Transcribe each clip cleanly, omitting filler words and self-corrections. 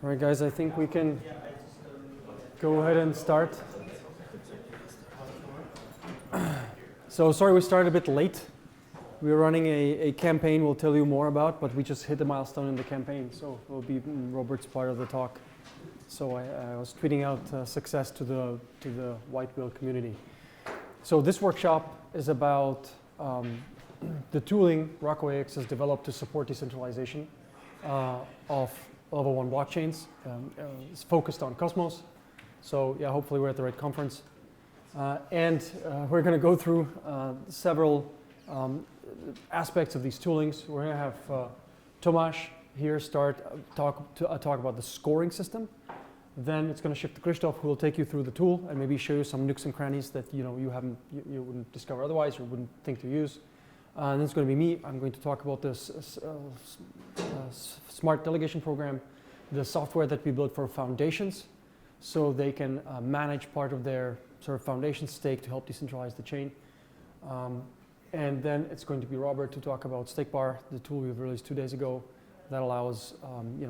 All right, guys, I think we can go ahead and start. So sorry we started a bit late. We were running a campaign we'll tell you more about, but we just hit a milestone in the campaign, so it will be Robert's part of the talk. So I was tweeting out success to the white whale community. So this workshop is about the tooling RockawayX has developed to support decentralization of level 1 blockchains. It's focused on Cosmos. So yeah, hopefully we're at the right conference. And we're going to go through several aspects of these toolings. We're going to have Tomáš here talk about the scoring system. Then it's going to shift to Christoph, who will take you through the tool and maybe show you some nooks and crannies that you wouldn't discover otherwise or wouldn't think to use. And then it's going to be me. I'm going to talk about this smart delegation program, the software that we built for foundations, so they can manage part of their sort of foundation stake to help decentralize the chain. And then it's going to be Robert to talk about StakeBar, the tool we've released 2 days ago that allows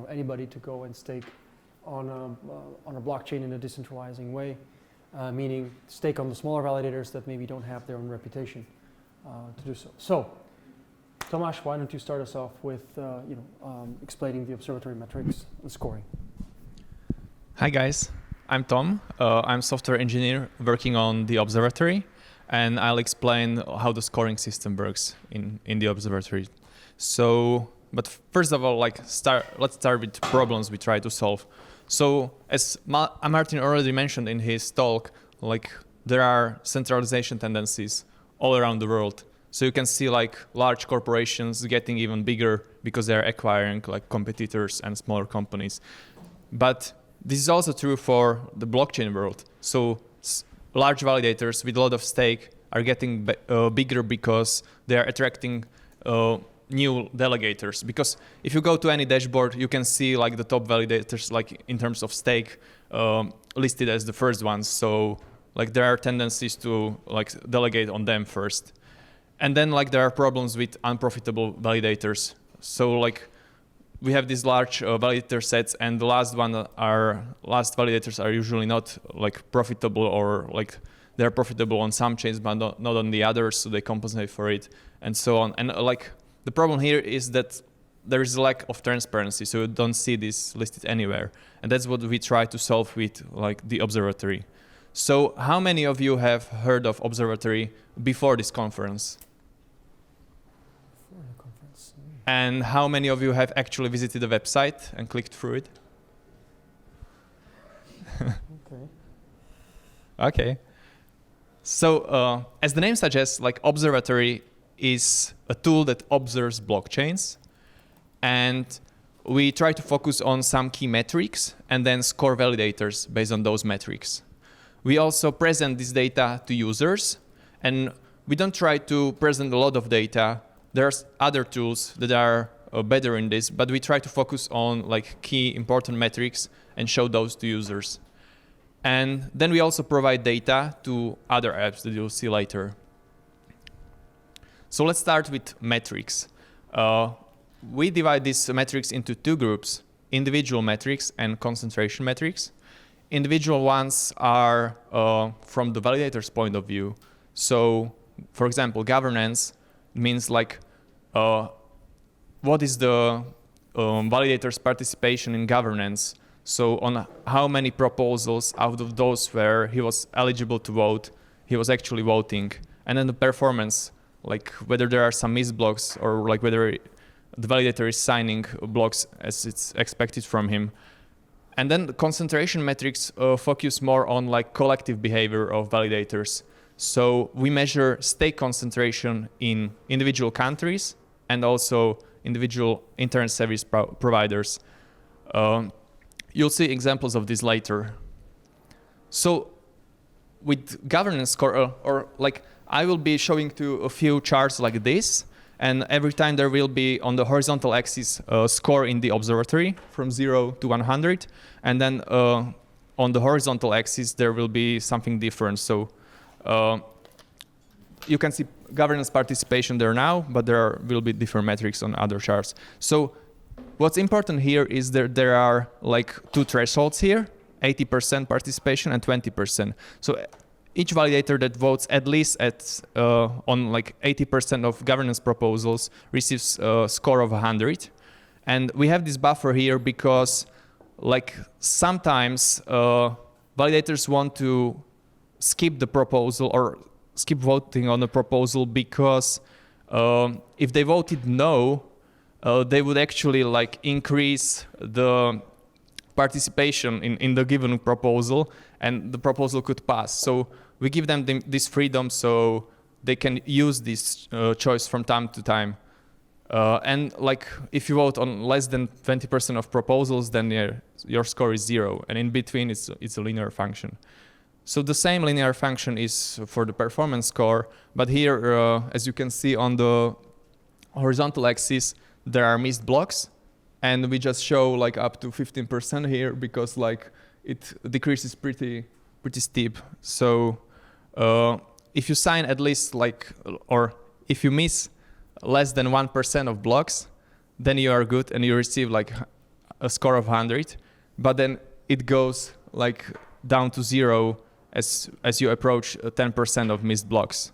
anybody to go and stake on a blockchain in a decentralizing way, meaning stake on the smaller validators that maybe don't have their own reputation to do so. So, Tomáš, why don't you start us off with explaining the observatory metrics and scoring? Hi guys, I'm Tom. I'm software engineer working on the observatory, and I'll explain how the scoring system works in the observatory. So, but first of all, let's start with problems we try to solve. So, as Martin already mentioned in his talk, there are centralization tendencies all around the world. So you can see large corporations getting even bigger because they're acquiring competitors and smaller companies. But this is also true for the blockchain world. So large validators with a lot of stake are getting bigger because they are attracting new delegators. Because if you go to any dashboard, you can see the top validators in terms of stake listed as the first ones. So there are tendencies to delegate on them first. And then there are problems with unprofitable validators. So we have these large validator sets, and the last validators are usually not profitable, or they're profitable on some chains but not on the others, so they compensate for it and so on. And the problem here is that there is a lack of transparency, so you don't see this listed anywhere. And that's what we try to solve with the observatory. So how many of you have heard of Observatory before this conference? And how many of you have actually visited the website and clicked through it? Okay. So as the name suggests, Observatory is a tool that observes blockchains, and we try to focus on some key metrics and then score validators based on those metrics. We also present this data to users, and we don't try to present a lot of data. There's other tools that are better in this, but we try to focus on key important metrics and show those to users. And then we also provide data to other apps that you'll see later. So let's start with metrics. We divide these metrics into two groups: individual metrics and concentration metrics. Individual ones are from the validator's point of view. So, for example, governance means what is the validator's participation in governance? So on how many proposals out of those where he was eligible to vote, he was actually voting. And then the performance, whether there are some missed blocks or whether the validator is signing blocks as it's expected from him. And then the concentration metrics focus more on collective behavior of validators. So we measure stake concentration in individual countries and also individual internet service providers. You'll see examples of this later. So with governance score, I will be showing to a few charts like this, and every time there will be on the horizontal axis a score in the observatory from 0 to 100, and then on the horizontal axis there will be something different. So you can see governance participation there now, but there will be different metrics on other charts. So what's important here is that there are like two thresholds here, 80% participation and 20%. So each validator that votes at least on like 80% of governance proposals receives a score of 100. And we have this buffer here because like sometimes validators want to skip the proposal or skip voting on the proposal because if they voted no, they would actually like increase the participation in the given proposal, and the proposal could pass. So we give them this freedom so they can use this choice from time to time. And like if you vote on less than 20% of proposals, then your score is 0, and in between it's a linear function. So the same linear function is for the performance score, but here, as you can see on the horizontal axis, there are missed blocks, and we just show like up to 15% here because like it decreases pretty steep. So if you sign at least like, or if you miss less than 1% of blocks, then you are good and you receive like a score of 100, but then it goes like down to 0 as you approach 10% of missed blocks.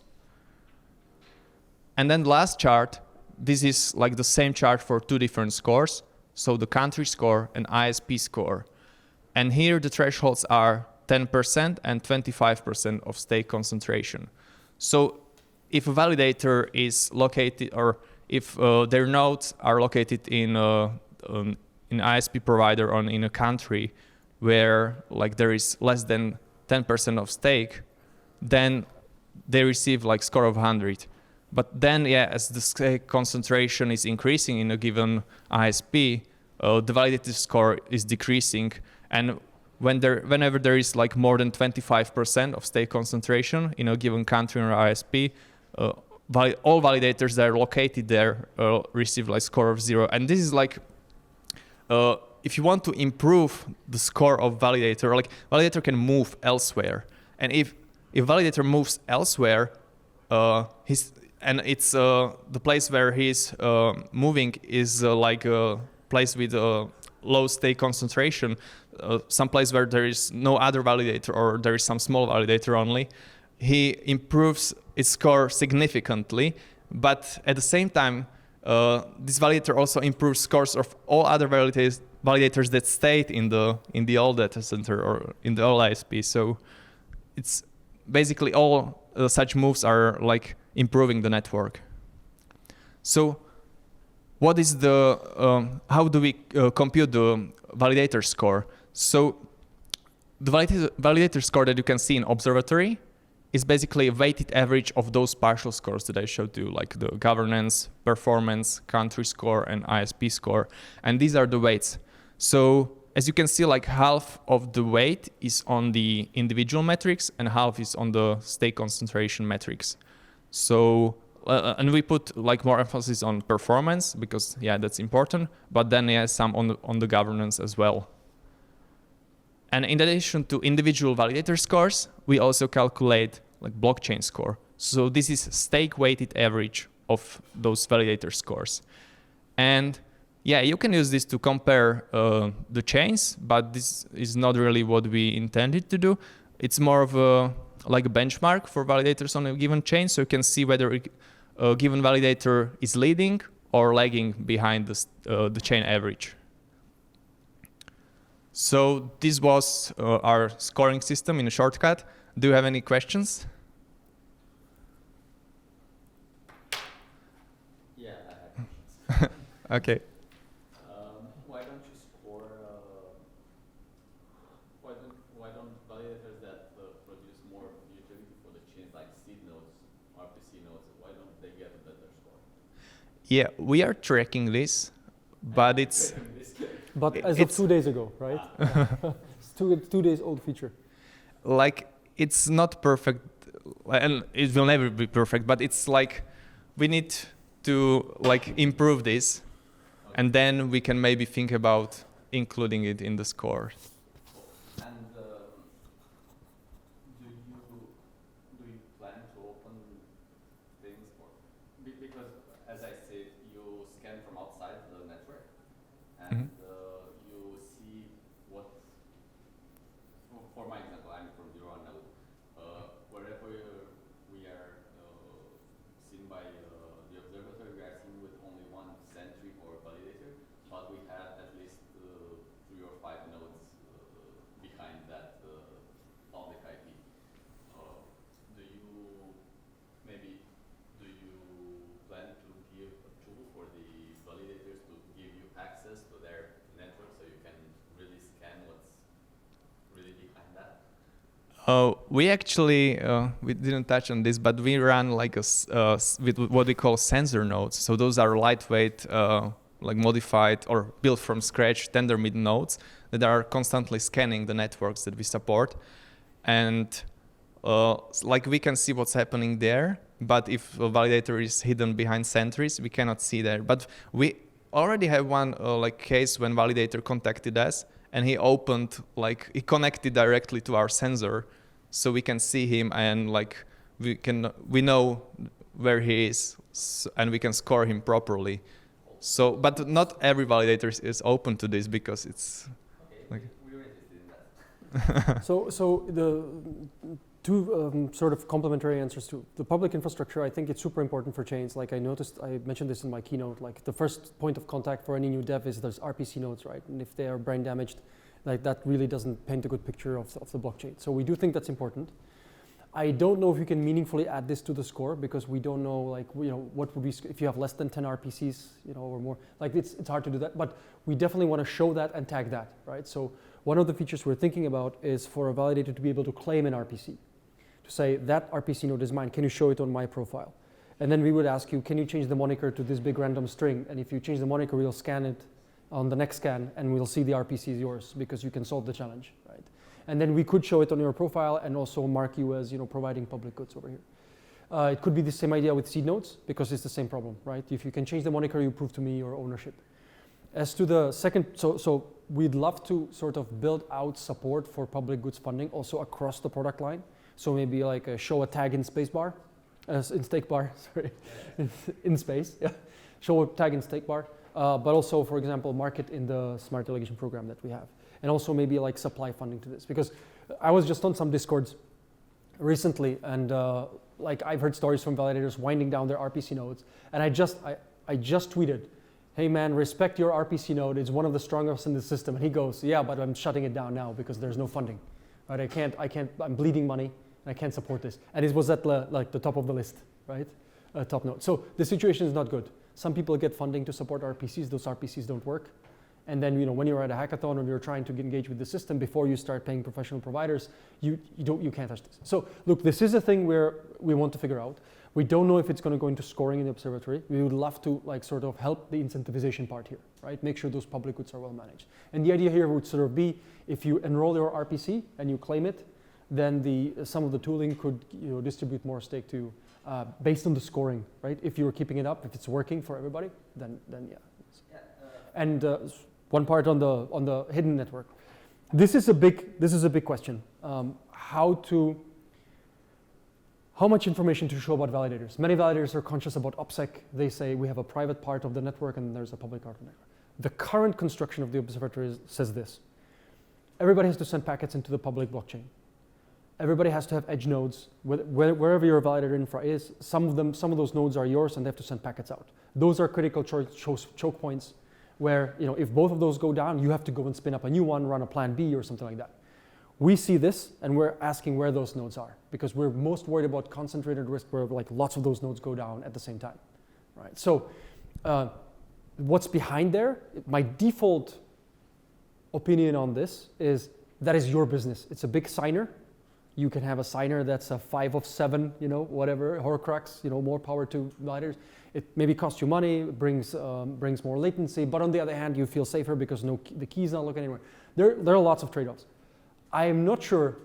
And then the last chart, this is like the same chart for two different scores. So the country score and ISP score. And here the thresholds are 10% and 25% of stake concentration. So if a validator is located, or if their nodes are located in an ISP provider or in a country where like there is less than 10% of stake, then they receive like score of 100. But then, as the stake concentration is increasing in a given ISP, the validator score is decreasing. And whenever there is like more than 25% of stake concentration in a given country or ISP, all validators that are located there receive like score of 0. And this is like, if you want to improve the score of validator, like validator can move elsewhere. And if validator moves elsewhere, it's the place where he's moving is like a place with a low stake concentration, some place where there is no other validator or there is some small validator only, he improves its score significantly. But at the same time, this validator also improves scores of all other validators that stayed in the old data center or in the old ISP. So it's basically all such moves are like improving the network. So what is how do we compute the validator score? So the validator score that you can see in Observatory is basically a weighted average of those partial scores that I showed you, like the governance, performance, country score, and ISP score. And these are the weights. So as you can see, like half of the weight is on the individual metrics and half is on the stake concentration metrics. So, and we put like more emphasis on performance because that's important, but then some on the governance as well. And in addition to individual validator scores, we also calculate like blockchain score. So this is stake weighted average of those validator scores. And you can use this to compare the chains, but this is not really what we intended to do. It's more of like a benchmark for validators on a given chain, so you can see whether a given validator is leading or lagging behind the chain average. So this was our scoring system in a shortcut. Do you have any questions? Yeah, I have questions. Okay. Why don't you score? Why don't validators that produce more utility for the chains, like seed nodes, RPC nodes, why don't they get a better score? Yeah, we are tracking this, but it's. But as of 2 days ago, right? It's 2 days old feature. Like, it's not perfect, and it will never be perfect, but it's like we need to like improve this, and then we can maybe think about including it in the score. And do you plan to open things for? Because as I said, you scan from outside the network. We actually we didn't touch on this, but we run like with what we call sensor nodes. So those are lightweight, like modified or built from scratch tendermint nodes that are constantly scanning the networks that we support, and like we can see what's happening there. But if a validator is hidden behind sentries, we cannot see there. But we already have one like case when validator contacted us, and he he connected directly to our sensor, so we can see him, and like we know where he is, and we can score him properly. So, but not every validator is open to this because it's okay, we were interested in that. So the two sort of complementary answers to the public infrastructure. I think it's super important for chains. Like I mentioned this in my keynote, like the first point of contact for any new dev is there's RPC nodes, right? And if they are brain damaged, like that really doesn't paint a good picture of the blockchain. So we do think that's important. I don't know if you can meaningfully add this to the score because we don't know, like, what would be, if you have less than 10 RPCs, or more, like it's hard to do that, but we definitely want to show that and tag that, right? So one of the features we're thinking about is for a validator to be able to claim an RPC, to say that RPC node is mine, can you show it on my profile? And then we would ask you, can you change the moniker to this big random string? And if you change the moniker, we'll scan it on the next scan and we'll see the RPC is yours because you can solve the challenge, right? And then we could show it on your profile and also mark you as providing public goods over here. It could be the same idea with seed nodes because it's the same problem, right? If you can change the moniker, you prove to me your ownership. As to the second, so we'd love to sort of build out support for public goods funding also across the product line. So maybe like show a tag in SpaceBar, in StakeBar, sorry, in space, yeah. Show a tag in StakeBar, but also, for example, market in the smart delegation program that we have. And also maybe like supply funding to this. Because I was just on some Discords recently and like I've heard stories from validators winding down their RPC nodes. And I just tweeted, hey man, respect your RPC node, it's one of the strongest in the system. And he goes, yeah, but I'm shutting it down now because there's no funding. Right? I can't, I'm bleeding money and I can't support this. And it was at like the top of the list, right? Top node. So the situation is not good. Some people get funding to support RPCs, those RPCs don't work. And then when you're at a hackathon and you're trying to engage with the system before you start paying professional providers, you can't touch this. So look, this is a thing where we want to figure out. We don't know if it's going to go into scoring in the observatory. We would love to like sort of help the incentivization part here, right? Make sure those public goods are well managed. And the idea here would sort of be if you enroll your RPC and you claim it, then some of the tooling could distribute more stake to based on the scoring, right? If you're keeping it up, if it's working for everybody, then yeah. And one part on the hidden network. This is a big question. How much information to show about validators? Many validators are conscious about OPSEC. They say we have a private part of the network and there's a public part of the network. The current construction of the observatory says this. Everybody has to send packets into the public blockchain. Everybody has to have edge nodes. Wherever your validator infra is, some of those nodes are yours and they have to send packets out. Those are critical choke points where if both of those go down, you have to go and spin up a new one, run a plan B or something like that. We see this and we're asking where those nodes are because we're most worried about concentrated risk where like lots of those nodes go down at the same time, right? So what's behind there? My default opinion on this is that is your business. It's a big signer. You can have a signer that's a 5 of 7, whatever, Horcrux, more power to validators. It maybe costs you money, brings more latency, but on the other hand, you feel safer because the key's not looking anywhere. There are lots of trade-offs. I am not sure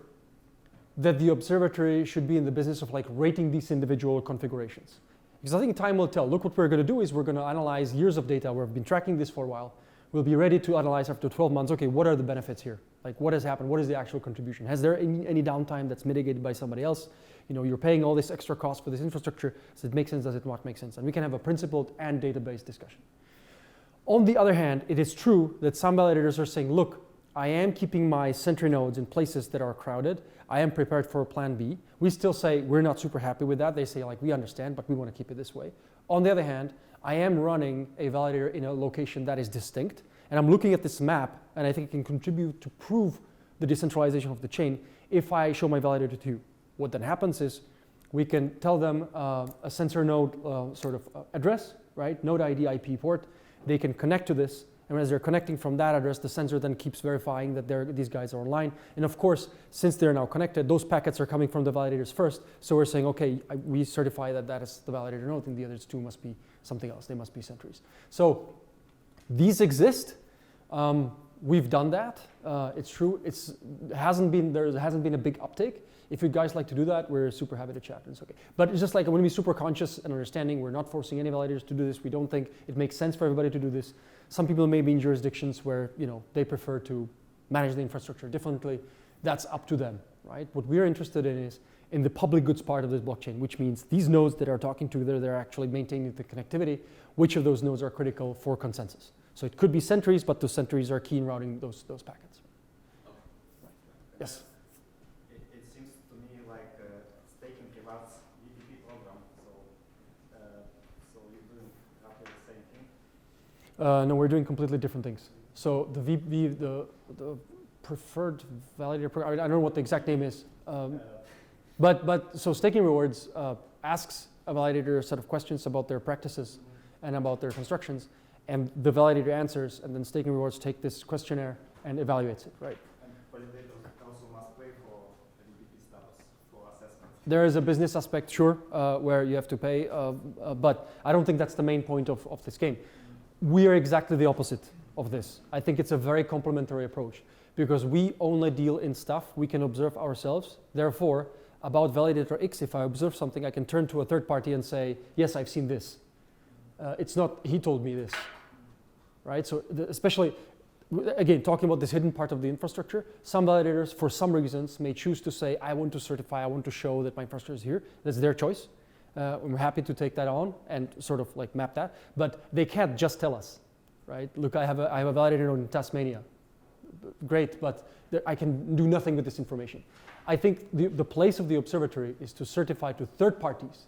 that the observatory should be in the business of like rating these individual configurations. Because I think time will tell. Look, what we're going to do is we're going to analyze years of data. We've been tracking this for a while. We'll be ready to analyze after 12 months, okay, what are the benefits here? Like what has happened? What is the actual contribution? Has there any downtime that's mitigated by somebody else? You're paying all this extra cost for this infrastructure. Does it make sense? Does it not make sense? And we can have a principled and database discussion. On the other hand, it is true that some validators are saying, look, I am keeping my sentry nodes in places that are crowded. I am prepared for a plan B. We still say we're not super happy with that. They say like, we understand, but we want to keep it this way. On the other hand, I am running a validator in a location that is distinct. And I'm looking at this map, and I think it can contribute to prove the decentralization of the chain if I show my validator to you. What then happens is we can tell them a sensor node address, right? Node ID IP port. They can connect to this, And as they're connecting from that address, the sensor then keeps verifying that these guys are online. And of course, since they're now connected, those packets are coming from the validators first. So we're saying, okay, we certify that that is the validator node, and the other two must be something else. They must be sentries. So these exist. We've done that. It's true. There hasn't been a big uptake. If you guys like to do that, we're super happy to chat. It's okay. But it's just like when we super conscious and understanding, we're not forcing any validators to do this. We don't think it makes sense for everybody to do this. Some people may be in jurisdictions where they prefer to manage the infrastructure differently. That's up to them, right? What we're interested in is in the public goods part of this blockchain, which means these nodes that are talking together, they're actually maintaining the connectivity. Which of those nodes are critical for consensus? So it could be sentries, but those sentries are key in routing those packets. Okay. Right. Yes. It seems to me like staking pilots UDP program. So you're doing roughly the same thing. No, we're doing completely different things. So the preferred validator program, I don't know what the exact name is, but so staking rewards asks a validator a set of questions about their practices and about their constructions, and the validator answers, and then staking rewards take this questionnaire and evaluates it, right? And validators also must pay for the UDP status for assessment. There is a business aspect, sure, where you have to pay, but I don't think that's the main point of this game. We are exactly the opposite of this. I think it's a very complementary approach because we only deal in stuff we can observe ourselves. Therefore, about validator X, if I observe something, I can turn to a third party and say, yes, I've seen this. It's not, he told me this, right? So especially, again, talking about this hidden part of the infrastructure, some validators, for some reasons, may choose to say, I want to certify, I want to show that my infrastructure is here. That's their choice. We're happy to take that on and sort of like map that, but they can't just tell us, right? Look, I have a validator node in Tasmania. Great, but I can do nothing with this information. I think the place of the observatory is to certify to third parties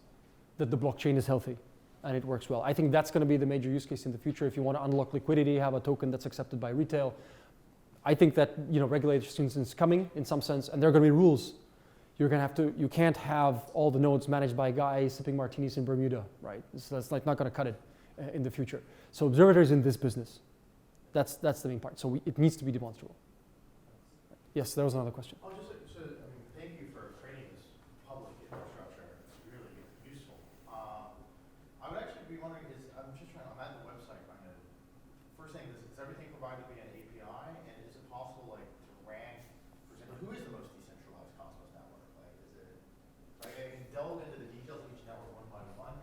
that the blockchain is healthy and it works well. I think that's going to be the major use case in the future. If you want to unlock liquidity, have a token that's accepted by retail. I think that regulation is coming in some sense, and there are going to be rules. You can't have all the nodes managed by guys sipping martinis in Bermuda, right? So that's like not going to cut it in the future. So observatory is in this business. That's the main part. So it needs to be demonstrable. Yes, there was another question. Oh, thank you for creating this public infrastructure. It's really useful. I would actually be wondering I'm at the website right now. First thing is everything provided via an API, and is it possible to rank, for example, who is the most decentralized Cosmos network? Is it, I can delve into the details of each network one by one,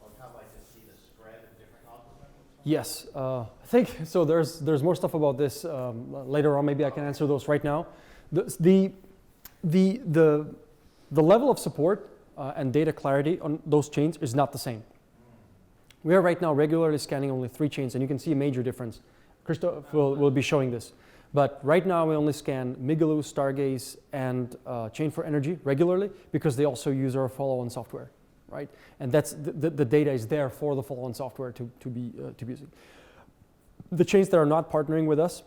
or kind of to see the spread of different Cosmos networks? Yes, I think so. There's more stuff about this later on. Maybe I can answer those right now. The level of support and data clarity on those chains is not the same. We are right now regularly scanning only 3 chains, and you can see a major difference. Christoph will be showing this. But right now we only scan Migaloo, Stargaze, and Chain for Energy regularly because they also use our follow-on software, right? And that's the data is there for the follow-on software to be using. The chains that are not partnering with us,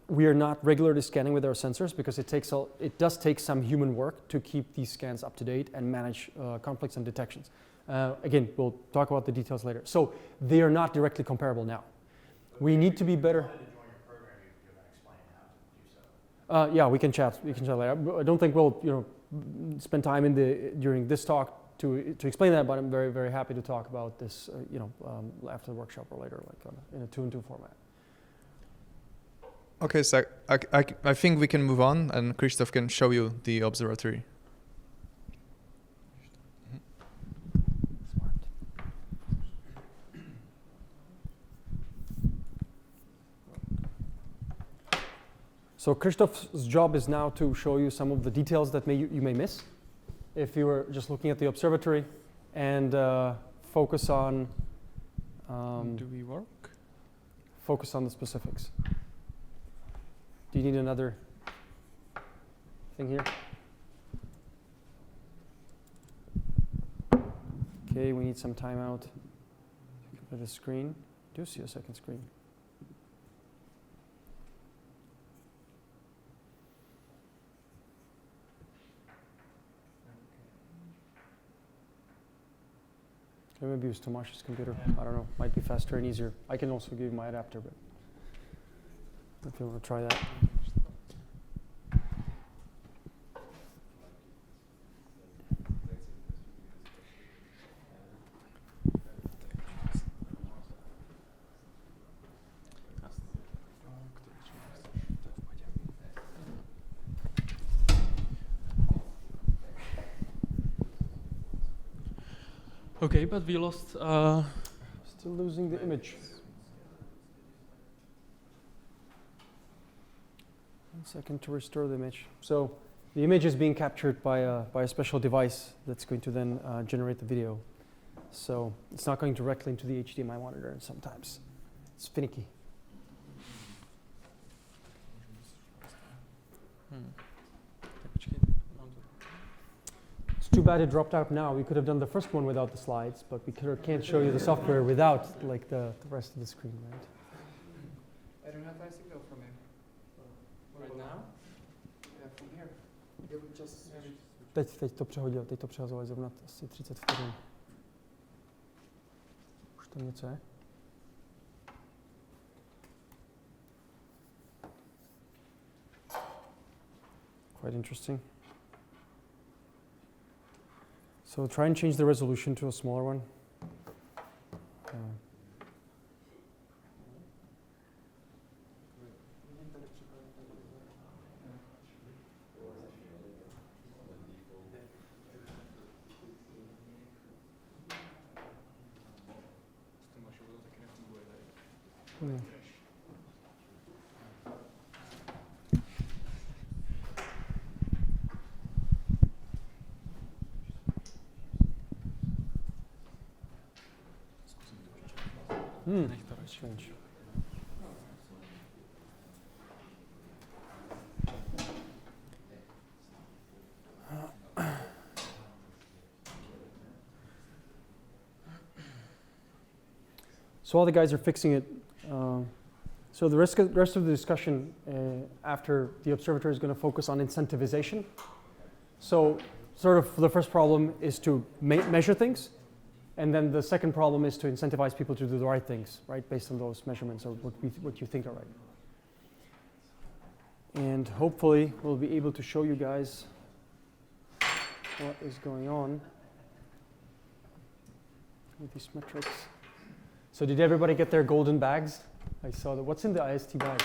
we are not regularly scanning with our sensors because it does take some human work to keep these scans up to date and manage conflicts and detections. Again, we'll talk about the details later. So they are not directly comparable now. We need to be better. If you wanted to join your program, you're going to explain how to do so. Yeah, we can chat. We can chat later. I don't think we'll spend time during this talk to explain that, but I'm very, very happy to talk about this after the workshop or later, in a 2-in-2 format. Okay, so I think we can move on, and Christoph can show you the observatory. So Christoph's job is now to show you some of the details that you may miss if you were just looking at the observatory, and focus on Do we work? Focus on the specifics. Do you need another thing here? Okay, we need some timeout. Look at the screen. I do see a second screen. Okay, maybe use Tomasz's computer. I don't know. Might be faster and easier. I can also give you my adapter, but. if you want to try that. Okay, but we lost. Still losing the image. 1 second to restore the image. So the image is being captured by a special device that's going to then generate the video. So it's not going directly into the HDMI monitor, and sometimes it's finicky. It's too bad it dropped out now. We could have done the first one without the slides, but we can't show you the software without like the rest of the screen, right? I don't have a signal from him. Right now? Yeah, from here. Yeah, we just Teď to přehazovali zrovna asi 30 vteřin. Už tam něco je? Quite interesting. So try and change the resolution to a smaller one. Hmm. Strange. So while the guys are fixing it, so the rest of the discussion after the observatory is going to focus on incentivization. So sort of the first problem is to measure things. And then the second problem is to incentivize people to do the right things, right, based on those measurements or what you think are right. And hopefully we'll be able to show you guys what is going on with these metrics. So did everybody get their golden bags? I saw that. What's in the IST bag?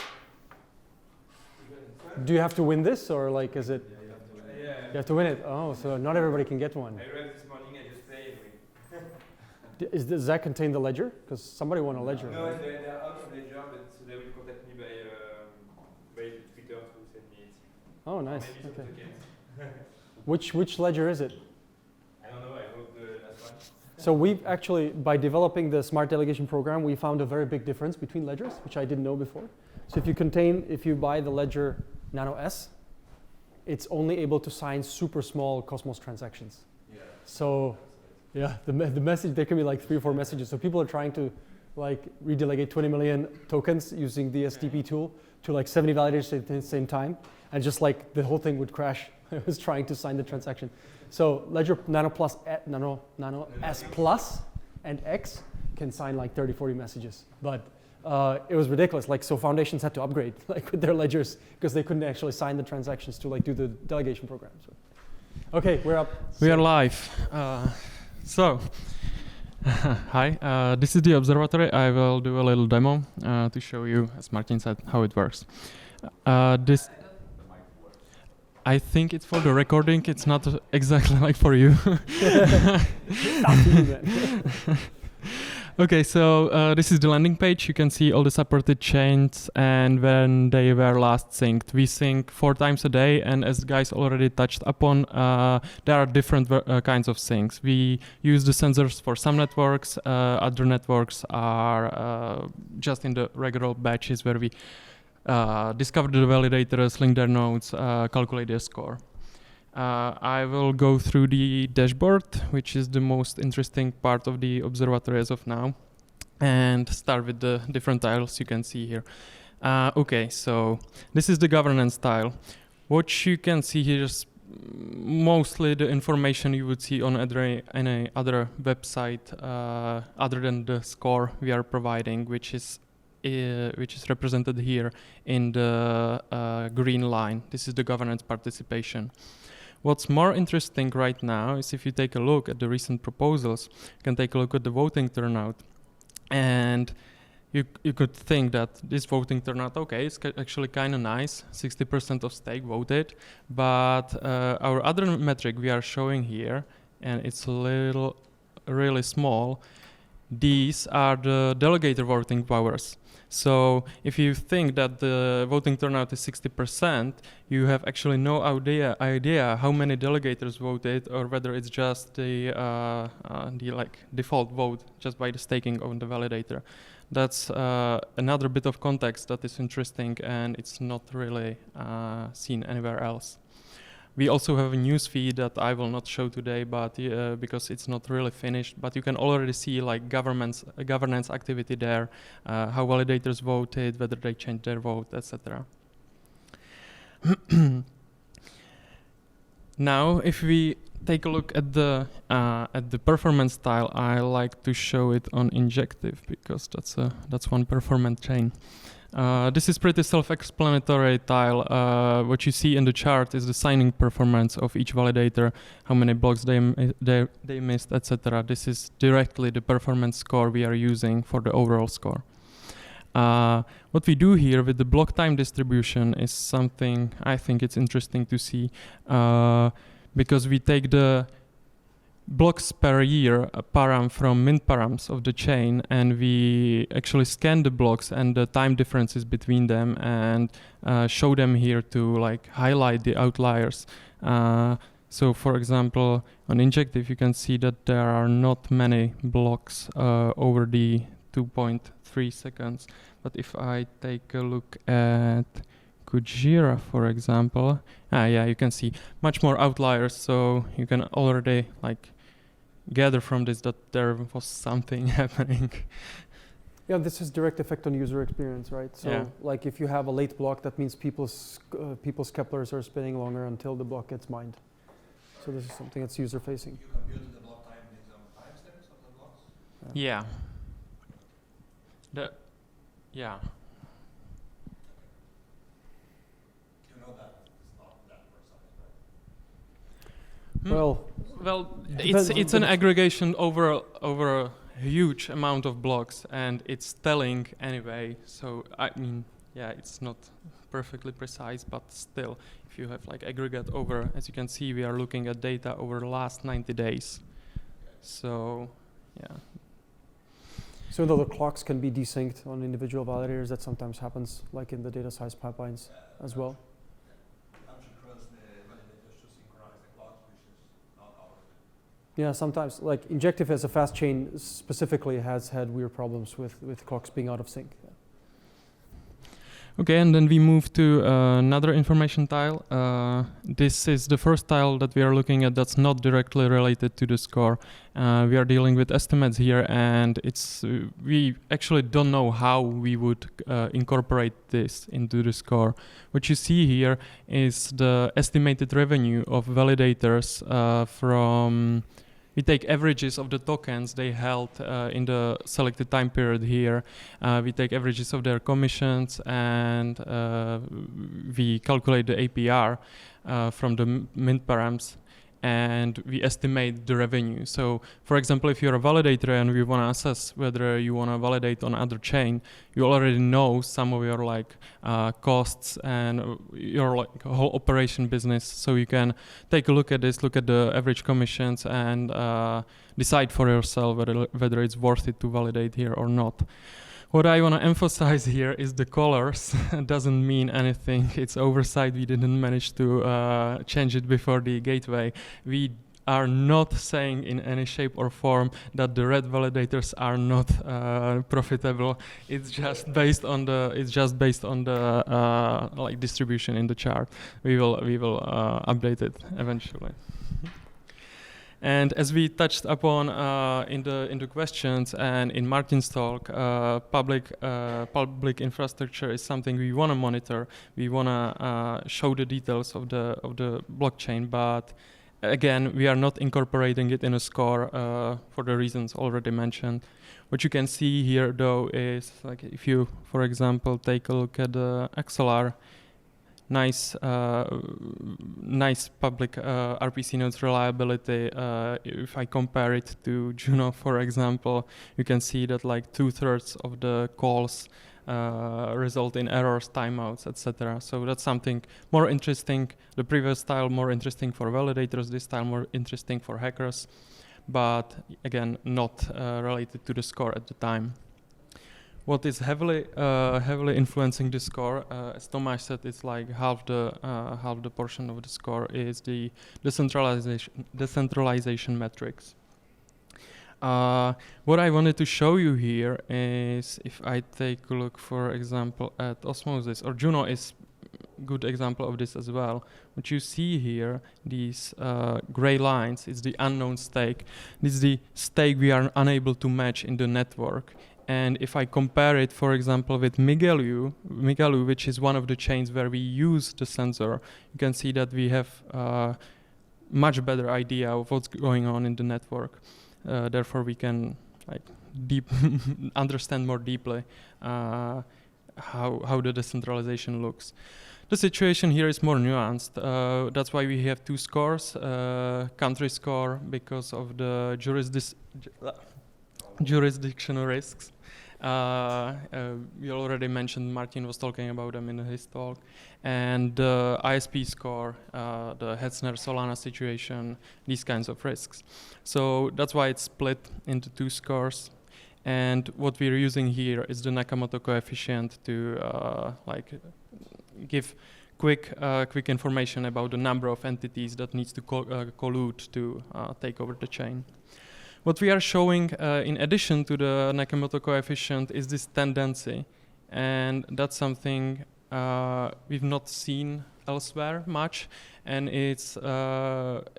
Do you have to win this, or like is it? Yeah, you have to win it. Yeah. You have to win it. Oh, so not everybody can get one. I read this morning, I just play and win. Does that contain the ledger? Because somebody won a ledger. No, right? they're out of ledger, but so they will contact me by Twitter to send me it. Oh, nice. Maybe some Okay. tokens. Which ledger is it? I don't know, I hope the last one. So we've actually, by developing the smart delegation program, we found a very big difference between ledgers, which I didn't know before. So if you buy the ledger Nano S, it's only able to sign super small Cosmos transactions. Yeah. So yeah, the message, there can be like 3 or 4 messages. So people are trying to like redelegate 20 million tokens using the SDP tool to like 70 validators at the same time. And just like the whole thing would crash. I was trying to sign the transaction. So Ledger Nano Plus, Nano S Plus and X can sign like 30, 40 messages. But it was ridiculous. Like, so foundations had to upgrade like with their ledgers because they couldn't actually sign the transactions to like do the delegation program. So. Okay, we're up. We are live. Hi, this is the Observatory. I will do a little demo to show you, as Martin said, how it works. I think it's for the recording. It's not exactly like for you. Okay, so this is the landing page. You can see all the supported chains and when they were last synced. We sync 4 times a day, and as guys already touched upon, there are different kinds of syncs. We use the sensors for some networks. Other networks are just in the regular batches where we discover the validators, link their nodes, calculate their score. I will go through the dashboard, which is the most interesting part of the observatory as of now, and start with the different tiles you can see here. Okay, so this is the governance tile. What you can see here is mostly the information you would see on any other website other than the score we are providing, which is which is represented here in the green line. This is the governance participation. What's more interesting right now is if you take a look at the recent proposals, you can take a look at the voting turnout. And you could think that this voting turnout, okay, it's actually kind of nice. 60% of stake voted. But our other metric we are showing here, and it's really small, these are the delegator voting powers. So if you think that the voting turnout is 60%, you have actually no idea how many delegators voted, or whether it's just the like default vote just by the staking on the validator. That's another bit of context that is interesting, and it's not really seen anywhere else. We also have a news feed that I will not show today, but because it's not really finished. But you can already see like governance activity there, how validators voted, whether they changed their vote, etc. Now, if we take a look at the performance tile, I like to show it on Injective because that's one performance chain. This is pretty self-explanatory tile. What you see in the chart is the signing performance of each validator, how many blocks they missed, etc. This is directly the performance score we are using for the overall score. What we do here with the block time distribution is something I think it's interesting to see, because we take the blocks per year param from mint params of the chain, and we actually scan the blocks and the time differences between them and show them here to like highlight the outliers. So for example, on Injective you can see that there are not many blocks over the 2.3 seconds. But if I take a look at Kujira, for example, yeah, you can see much more outliers. So you can already like gather from this that there was something happening. Yeah, this is direct effect on user experience, right? So, Yeah. like if you have a late block, that means people's Keplers are spinning longer until the block gets mined. So this is something that's user facing. You compute the block time based on timestamps of the blocks? Yeah. Yeah. You know that it's not that precise, right? Well, It's an aggregation over a huge amount of blocks, and it's telling anyway. So I mean, yeah, it's not perfectly precise, but still, if you have like aggregate over, as you can see, we are looking at data over the last 90 days. So, yeah. so though the clocks can be desynced on individual validators, that sometimes happens, like in the data size pipelines as well. Yeah, sometimes, like Injective as a fast chain specifically has had weird problems with clocks being out of sync. Yeah. Okay, and then we move to another information tile. This is the first tile that we are looking at that's not directly related to the score. We are dealing with estimates here, and it's we actually don't know how we would incorporate this into the score. What you see here is the estimated revenue of validators from. We take averages of the tokens they held in the selected time period here. We take averages of their commissions, and we calculate the APR from the mint params, and we estimate the revenue. So, for example, if you're a validator and we want to assess whether you want to validate on other chain, you already know some of your like costs and your like whole operation business. So you can take a look at this, look at the average commissions, and decide for yourself whether it's worth it to validate here or not. What I want to emphasize here is the colors. It doesn't mean anything. It's oversight. We didn't manage to change it before the gateway. We are not saying in any shape or form that the red validators are not profitable. It's just based on the like distribution in the chart. We will update it eventually. And as we touched upon in the questions and in Martin's talk, public infrastructure is something we want to monitor. We want to show the details of the blockchain, but again, we are not incorporating it in a score for the reasons already mentioned. What you can see here, though, is like if you, for example, take a look at the XLR, nice public RPC nodes reliability. If I compare it to Juno, for example, you can see that like 2/3 of the calls result in errors, timeouts, etc. So that's something more interesting. The previous style more interesting for validators, this style more interesting for hackers, but again, not related to the score at the time. What is heavily influencing the score, as Tomáš said, it's like half the portion of the score is the decentralization metrics. What I wanted to show you here is if I take a look, for example, at Osmosis, or Juno is a good example of this as well. What you see here, these gray lines, is the unknown stake. This is the stake we are unable to match in the network. And if I compare it, for example, with Migalu, which is one of the chains where we use the sensor, you can see that we have a much better idea of what's going on in the network. Therefore, we can understand more deeply how the decentralization looks. The situation here is more nuanced. That's why we have two scores: country score because of the jurisdictional riscs. We already mentioned, Martin was talking about them in his talk, and the ISP score, the Hetzner-Solana situation, these kinds of risks. So that's why it's split into two scores. And what we're using here is the Nakamoto coefficient to give quick information about the number of entities that needs to collude to take over the chain. What we are showing in addition to the Nakamoto coefficient is this tendency, and that's something we've not seen elsewhere much, and it's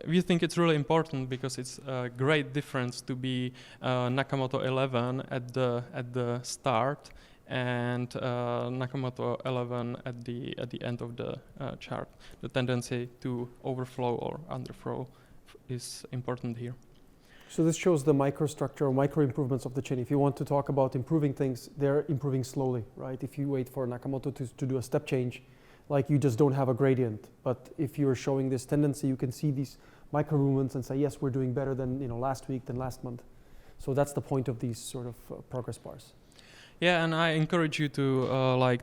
we think it's really important because it's a great difference to be Nakamoto 11 at the start and Nakamoto 11 at the end of the chart. The tendency to overflow or underflow is important here. So this shows the microstructure or micro improvements of the chain. If you want to talk about improving things, they're improving slowly, right? If you wait for Nakamoto to do a step change, like you just don't have a gradient. But if you're showing this tendency, you can see these micro movements and say, yes, we're doing better than last week, than last month. So that's the point of these sort of progress bars. Yeah, and I encourage you to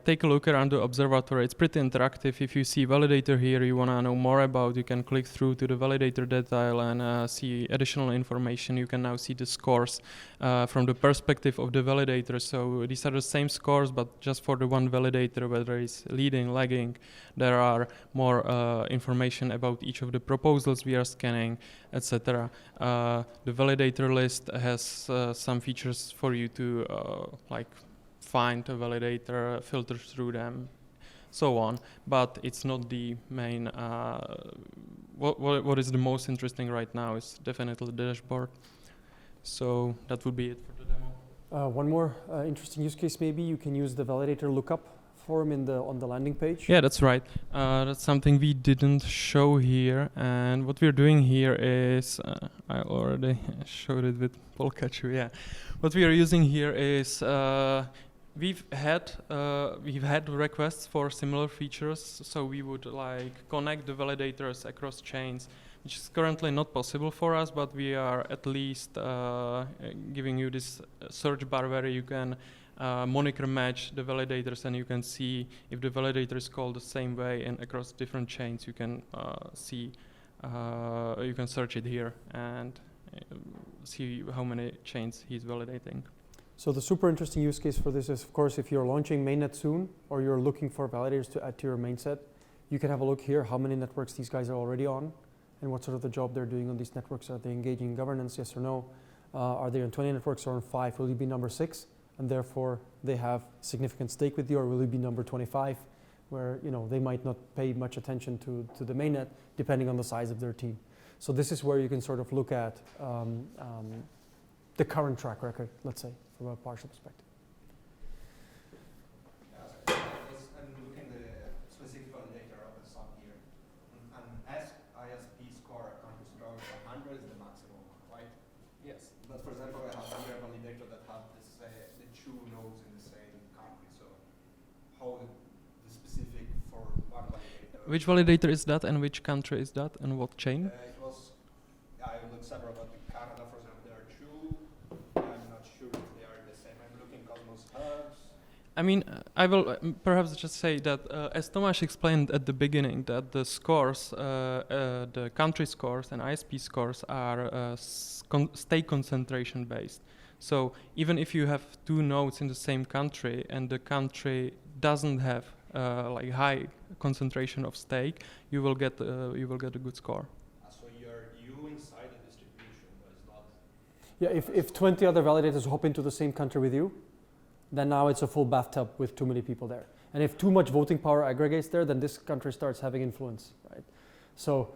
take a look around the observatory. It's pretty interactive. If you see validator here, you want to know more about, you can click through to the validator detail and see additional information. You can now see the scores from the perspective of the validator. So these are the same scores, but just for the one validator, whether it's leading, lagging. There are more information about each of the proposals we are scanning, etc. The validator list has some features for you to find a validator, filter through them, so on. But it's not the main. What is the most interesting right now is definitely the dashboard. So that would be it for the demo. One more interesting use case, maybe you can use the validator lookup form on the landing page. Yeah, that's right. That's something we didn't show here. And what we're doing here is, I already showed it with Polkachu. Yeah, what we are using here is. We've had requests for similar features, so we would connect the validators across chains, which is currently not possible for us, but we are at least giving you this search bar where you can moniker match the validators, and you can see if the validator is called the same way and across different chains. You can see, you can search it here and see how many chains he's validating. So the super interesting use case for this is, of course, if you're launching mainnet soon or you're looking for validators to add to your main set, you can have a look here how many networks these guys are already on and what sort of the job they're doing on these networks. Are they engaging in governance, yes or no? Are they on 20 networks or on 5? Will you be number 6? And therefore, they have significant stake with you, or will you be number 25, where they might not pay much attention to the mainnet, depending on the size of their team. So this is where you can sort of look at the current track record, let's say, from a partial perspective. I'm looking at the specific validator of the sub here. And as ISP score country Which validator is that, and which country is that, and what chain? It was, I looked several, but in Canada, for example, there are two. I'm not sure if they are the same. I'm looking Cosmos Hubs. I mean, I will perhaps just say that as Tomáš explained at the beginning, that the scores, the country scores and ISP scores are stake concentration based. So even if you have two nodes in the same country and the country doesn't have like high concentration of stake, you will get a good score. So you're you inside the distribution, but it's not. Yeah, if 20 other validators hop into the same country with you, then now it's a full bathtub with too many people there. And if too much voting power aggregates there, then this country starts having influence, right? So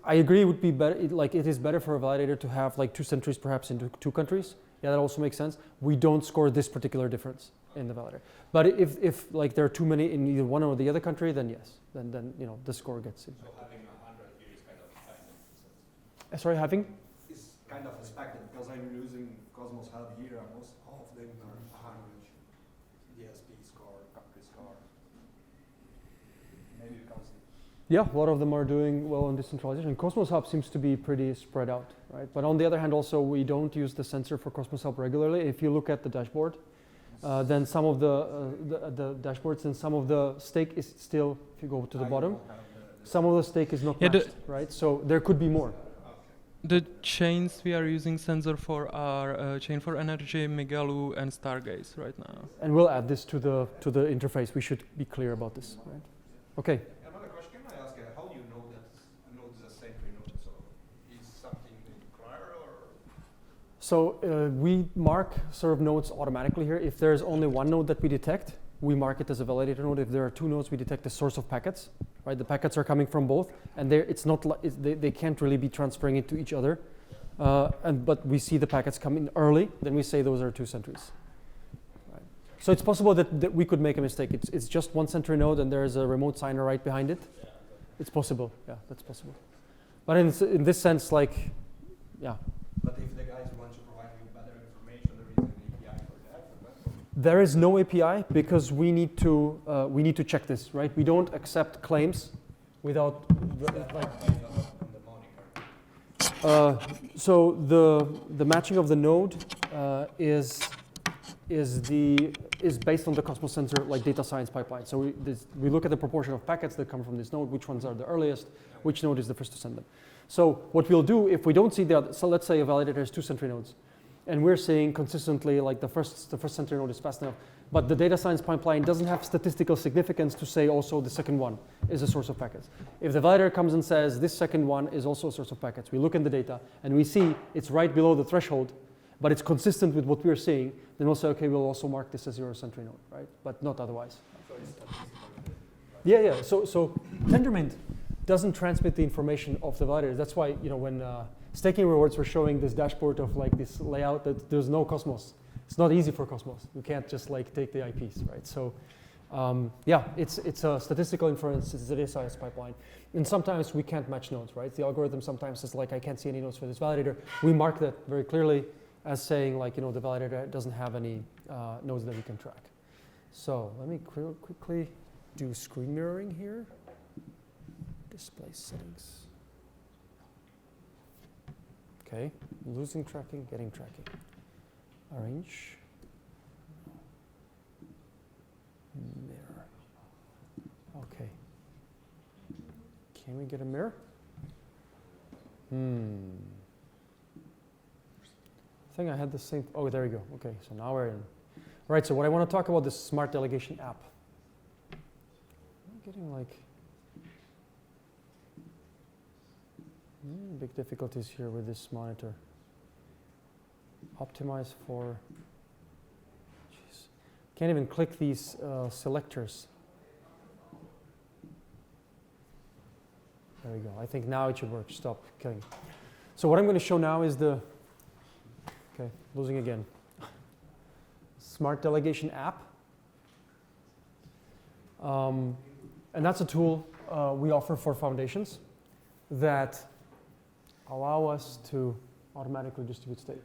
I agree it would be better, it is better for a validator to have like 2 centuries perhaps in two countries. Yeah, that also makes sense. We don't score this particular difference in the validator. But if like there are too many in either one or the other country, then yes, then you know the score gets impacted. So having 100 here is kind of expected. Sorry, having? Is kind of expected because I'm using Cosmos Hub here, and most all of them are 100 DSP score, country score. Maybe because Yeah, a lot of them are doing well on decentralization. Cosmos Hub seems to be pretty spread out, right? But on the other hand, also we don't use the sensor for Cosmos Hub regularly. If you look at the dashboard, then some of the dashboards and some of the stake is still, if you go to the bottom, some of the stake is not matched, right? So there could be more. The chains we are using sensor for are Chain for Energy, Migalu, and Stargaze right now. And we'll add this to the interface. We should be clear about this, right? Okay. another question I ask, how do you know that a node is a sentry node? So is something clear or? So we mark serve nodes automatically here. If there's only one node that we detect, we mark it as a validator node. If there are 2 nodes, we detect the source of packets. Right, the packets are coming from both, and they can't really be transferring into each other. But we see the packets come in early, then we say those are 2 sentries. Right. So it's possible that we could make a mistake. It's just 1 sentry node, and there is a remote signer right behind it. Yeah. It's possible. Yeah, that's possible. But in this sense, like, yeah. But if the guys want to provide you better information, there is an API for that. There is no API because we need to check this, right? We don't accept claims without like. So the matching of the node is based on the Cosmos sensor like data science pipeline. So we look at the proportion of packets that come from this node, which ones are the earliest, which node is the first to send them. So what we'll do if we don't see the other, so let's say a validator has 2 sentry nodes, and we're saying consistently like the first sentry node is fast enough, but the data science pipeline doesn't have statistical significance to say also the second one is a source of packets. If the validator comes and says this second one is also a source of packets, we look in the data and we see it's right below the threshold, but it's consistent with what we're seeing, then we'll say, okay, we'll also mark this as your sentry node, right? But not otherwise. So it's statistical. Yeah. So Tendermint doesn't transmit the information of the validator. That's why, you know, when staking rewards were showing this dashboard of like this layout that there's no Cosmos. It's not easy for Cosmos. You can't just like take the IPs, right? So yeah, it's a statistical inference, it's a data science pipeline. And sometimes we can't match nodes, right? The algorithm sometimes is like, I can't see any nodes for this validator. We mark that very clearly as saying like, you know, the validator doesn't have any nodes that we can track. So let me quickly do screen mirroring here. Display settings. Okay, losing tracking, getting tracking. Arrange. Mirror. Okay. Can we get a mirror? I think I had the same. Oh, there we go. Okay, so now we're in. All right, so what I want to talk about is smart delegation app. I'm getting like big difficulties here with this monitor. Optimize for, jeez. Can't even click these selectors. There we go. I think now it should work. Stop killing. So what I'm going to show now is the, okay, losing again. Smart delegation app. And that's a tool we offer for foundations that allow us to automatically distribute stake.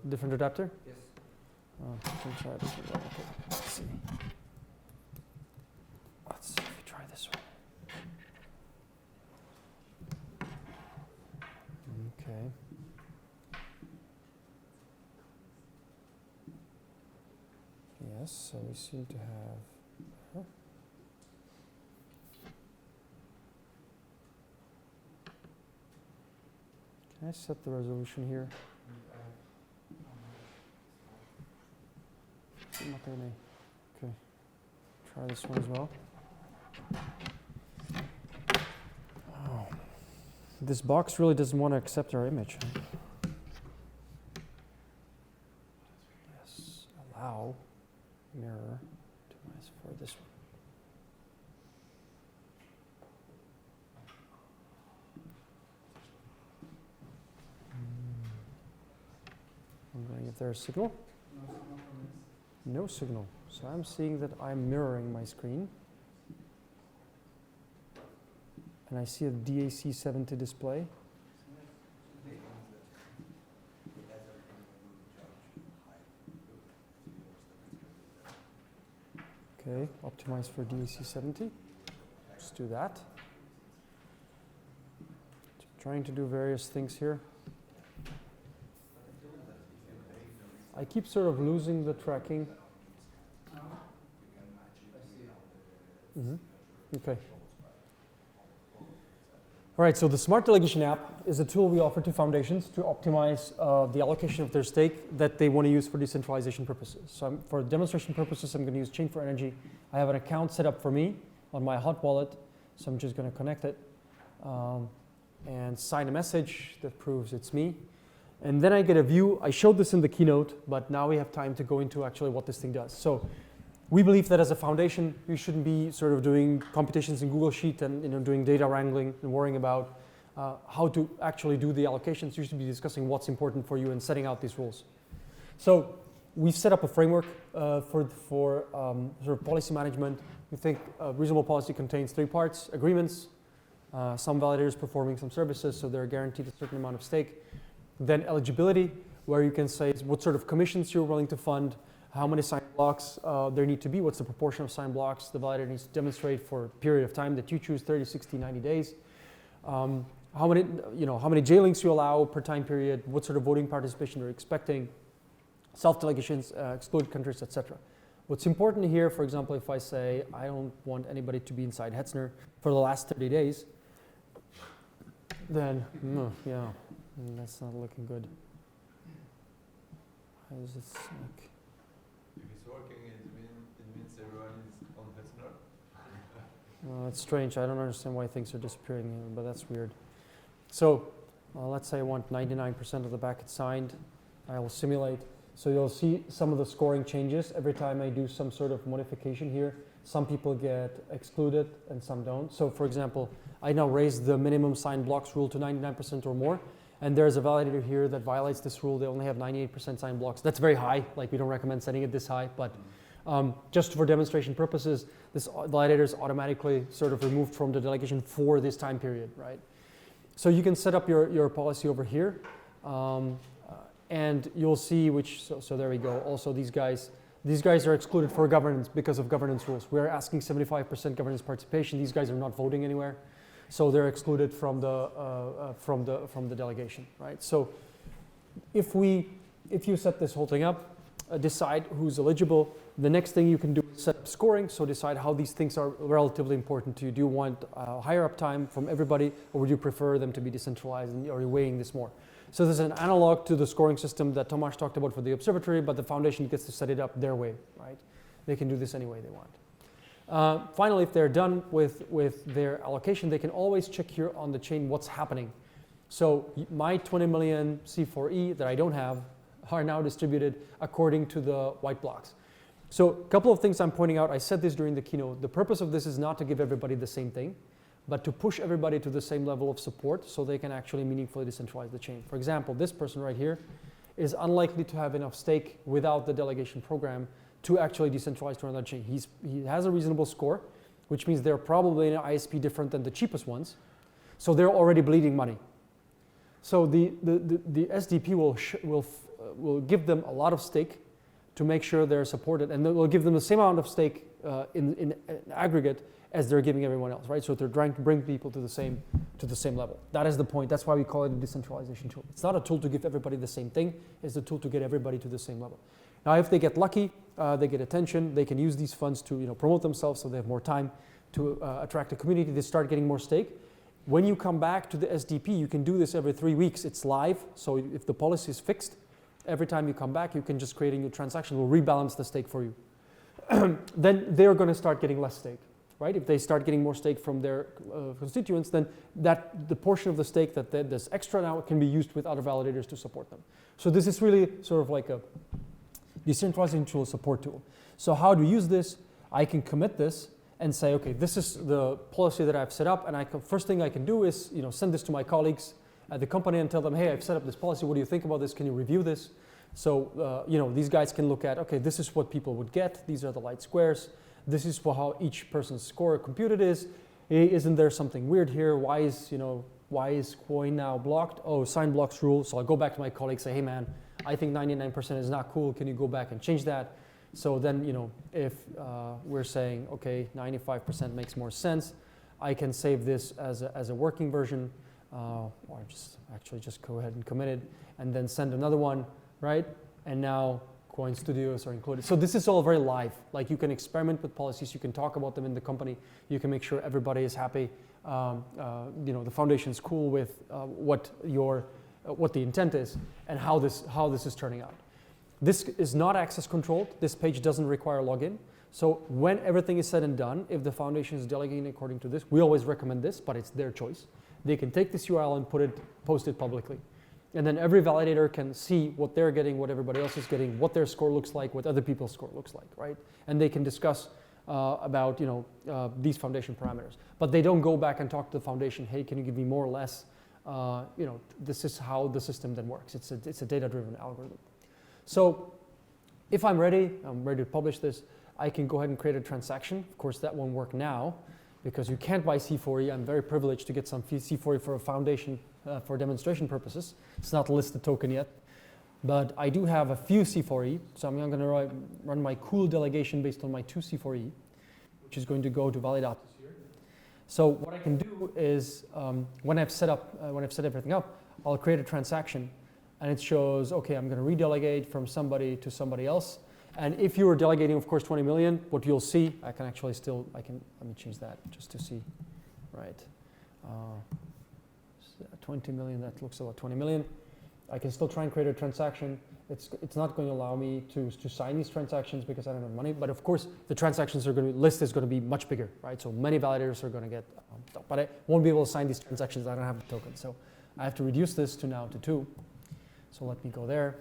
Different adapter? Yes. I can try this one. Okay. Let's see. Let's see if we try this one. Okay. Yes, so we seem to have. Can I set the resolution here? Okay. Try this one as well. Oh. This box really doesn't want to accept our image. Yes, allow mirror optimize for this one. I'm going to get there a signal. No signal. So I'm seeing that I'm mirroring my screen. And I see a DAC70 display. Okay, optimize for DAC70. Let's do that. Trying to do various things here. I keep sort of losing the tracking. Okay. All right, so the Smart Delegation app is a tool we offer to foundations to optimize the allocation of their stake that they want to use for decentralization purposes. So for demonstration purposes, I'm going to use Chain for Energy. I have an account set up for me on my hot wallet, so I'm just going to connect it and sign a message that proves it's me. And then I get a view. I showed this in the keynote, but now we have time to go into actually what this thing does. So we believe that as a foundation, you shouldn't be sort of doing computations in Google Sheet and doing data wrangling and worrying about how to actually do the allocations. You should be discussing what's important for you and setting out these rules. So we've set up a framework for sort of policy management. We think a reasonable policy contains 3 parts: agreements, some validators performing some services, so they're guaranteed a certain amount of stake. Then eligibility, where you can say what sort of commissions you're willing to fund, how many signed blocks there need to be, what's the proportion of signed blocks the validator needs to demonstrate for a period of time that you choose, 30, 60, 90 days. How many J-links you allow per time period, what sort of voting participation you're expecting, self-delegations, excluded countries, etc. What's important here, for example, if I say I don't want anybody to be inside Hetzner for the last 30 days, then that's not looking good. How does it like? If it's working, it means everyone is on Hetzner. It's strange. I don't understand why things are disappearing here, but that's weird. So let's say I want 99% of the packets signed. I will simulate. So you'll see some of the scoring changes every time I do some sort of modification here. Some people get excluded and some don't. So for example, I now raised the minimum signed blocks rule to 99% or more. And there's a validator here that violates this rule. They only have 98% signed blocks. That's very high. Like, we don't recommend setting it this high. But just for demonstration purposes, this validator is automatically sort of removed from the delegation for this time period, right? So you can set up your policy over here. And you'll see so there we go. Also, these guys are excluded for governance because of governance rules. We're asking 75% governance participation. These guys are not voting anywhere. So they're excluded from the delegation, right? So if you set this whole thing up, decide who's eligible, the next thing you can do is set up scoring. So decide how these things are relatively important to you. Do you want higher uptime from everybody, or would you prefer them to be decentralized, and are you weighing this more? So there's an analog to the scoring system that Tomáš talked about for the Observatory, but the foundation gets to set it up their way, right? They can do this any way they want. Finally, if they're done with their allocation, they can always check here on the chain what's happening. So my 20 million C4E that I don't have are now distributed according to the white blocks. So a couple of things I'm pointing out. I said this during the keynote. The purpose of this is not to give everybody the same thing, but to push everybody to the same level of support so they can actually meaningfully decentralize the chain. For example, this person right here is unlikely to have enough stake without the delegation program to actually decentralize to another chain. He has a reasonable score, which means they're probably in an ISP different than the cheapest ones. So they're already bleeding money. So the SDP will give them a lot of stake to make sure they're supported, and we'll give them the same amount of stake in aggregate as they're giving everyone else, right? So they're trying to bring people to the same level. That is the point. That's why we call it a decentralization tool. It's not a tool to give everybody the same thing. It's a tool to get everybody to the same level. Now, if they get lucky, they get attention. They can use these funds to promote themselves, so they have more time to attract a community. They start getting more stake. When you come back to the SDP, you can do this every 3 weeks. It's live, so if the policy is fixed, every time you come back, you can just create a new transaction. We'll rebalance the stake for you. Then they're going to start getting less stake, right? If they start getting more stake from their constituents, then the portion of the stake that's extra now can be used with other validators to support them. So this is really sort of like a decentralizing tool support tool. So how to use this? I can commit this and say, okay, this is the policy that I've set up, and first thing I can do is send this to my colleagues at the company and tell them, hey, I've set up this policy. What do you think about this? Can you review this? So these guys can look at, okay, this is what people would get. These are the light squares. This is how each person's score computed is. Isn't there something weird here? Why is coin now blocked? Oh, sign blocks rule. So I'll go back to my colleague, say, hey man, I think 99% is not cool. Can you go back and change that? So then, if we're saying, okay, 95% makes more sense, I can save this as a working version, or just go ahead and commit it, and then send another one, right? And now Coin Studios are included. So this is all very live. Like you can experiment with policies, you can talk about them in the company, you can make sure everybody is happy. The foundation is cool with what the intent is and how this is turning out. This is not access controlled. This page doesn't require login. So when everything is said and done, if the foundation is delegating according to this, we always recommend this, but it's their choice. They can take this URL and post it publicly. And then every validator can see what they're getting, what everybody else is getting, what their score looks like, what other people's score looks like, right? And they can discuss about these foundation parameters. But they don't go back and talk to the foundation, hey, can you give me more or less? This is how the system then works. It's a data-driven algorithm. So if I'm ready to publish this, I can go ahead and create a transaction. Of course, that won't work now because you can't buy C4E. I'm very privileged to get some C4E for a foundation for demonstration purposes. It's not a listed token yet, but I do have a few C4E. So I'm going to run my cool delegation based on my 2 C4E, which is going to go to Validatus here. So what I can do is when I've set everything up, I'll create a transaction. And it shows, okay, I'm going to redelegate from somebody to somebody else. And if you were delegating, of course, 20 million, what you'll see, let me change that just to see, right? 20 million, that looks about 20 million. I can still try and create a transaction. It's not going to allow me to sign these transactions because I don't have money. But of course, the transactions list is going to be much bigger, right? So many validators are going to get, but I won't be able to sign these transactions. I don't have the token. So I have to reduce this to 2. So let me go there.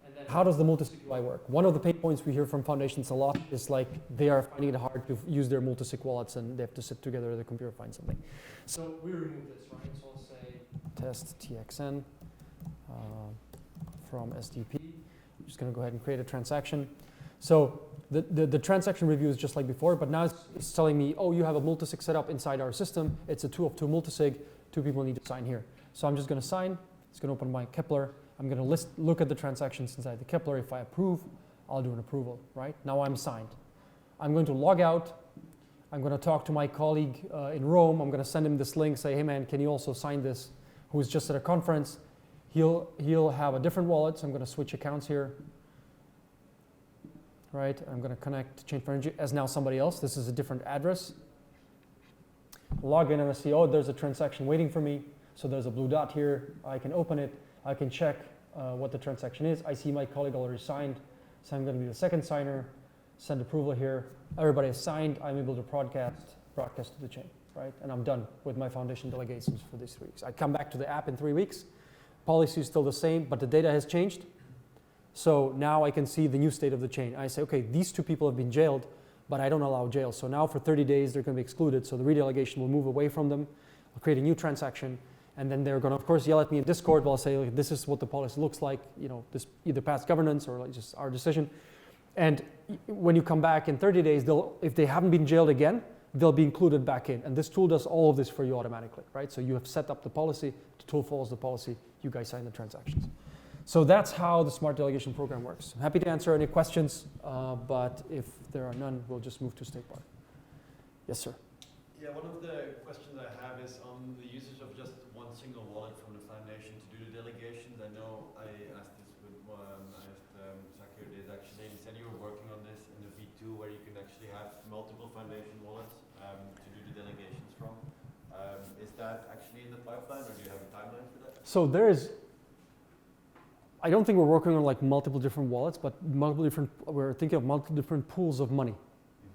And then how does the multisig UI work? One of the pain points we hear from foundations a lot is like they are finding it hard to use their multisig wallets and they have to sit together at the computer find something. So we remove this, right? So I'll say test TXN from SDP. I'm just going to go ahead and create a transaction. So the transaction review is just like before, but now it's telling me, oh, you have a multisig set up inside our system. It's a 2 of 2 multisig. 2 people need to sign here. So I'm just going to sign. It's going to open my Kepler. I'm going to look at the transactions inside the Kepler. If I approve, I'll do an approval, right? Now I'm signed. I'm going to log out. I'm going to talk to my colleague in Rome. I'm going to send him this link, say, hey man, can you also sign this? Who's just at a conference. He'll have a different wallet, so I'm going to switch accounts here. Right, I'm going to connect to Chain for Energy as now somebody else. This is a different address. Log in and I see, oh, there's a transaction waiting for me. So there's a blue dot here. I can open it. I can check what the transaction is. I see my colleague already signed, so I'm going to be the second signer. Send approval here. Everybody is signed. I'm able to broadcast to the chain, right? And I'm done with my foundation delegations for these 3 weeks. I come back to the app in 3 weeks. Policy is still the same, but the data has changed. So now I can see the new state of the chain. I say, okay, these 2 people have been jailed, but I don't allow jail. So now for 30 days, they're going to be excluded. So the redelegation will move away from them. I'll create a new transaction. And then they're going to, of course, yell at me in Discord while I say, like, this is what the policy looks like, this either past governance or like just our decision. And when you come back in 30 days, if they haven't been jailed again, they'll be included back in. And this tool does all of this for you automatically, right? So you have set up the policy, the tool follows the policy, you guys sign the transactions. So that's how the Smart Delegation Program works. I'm happy to answer any questions, but if there are none, we'll just move to StakeBar. Yes, sir. Yeah, one of the questions I have is on the usage of just one single wallet from the foundation to do the delegations. I know I asked this with Zakir did actually, and he said you were working on this in the V2 where you can actually have multiple foundation wallets to do the delegations from. Is that actually in the pipeline, or do you have a timeline for that? So there is, I don't think we're working on like multiple different wallets, but we're thinking of multiple different pools of money.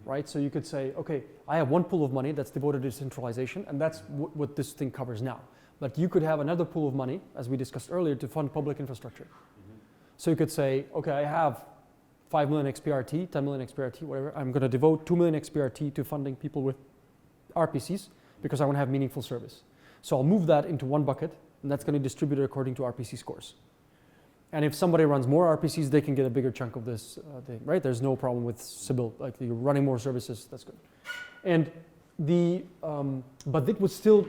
Right? So you could say, okay, I have one pool of money that's devoted to decentralization, and that's what this thing covers now. But you could have another pool of money, as we discussed earlier, to fund public infrastructure. So you could say, okay, I have 5 million XPRT, 10 million XPRT, whatever. I'm going to devote 2 million XPRT to funding people with RPCs because I want to have meaningful service. So I'll move that into one bucket, and that's going to distribute it according to RPC scores. And if somebody runs more RPCs, they can get a bigger chunk of this thing, right? There's no problem with Sybil, like you're running more services, that's good. And but it was still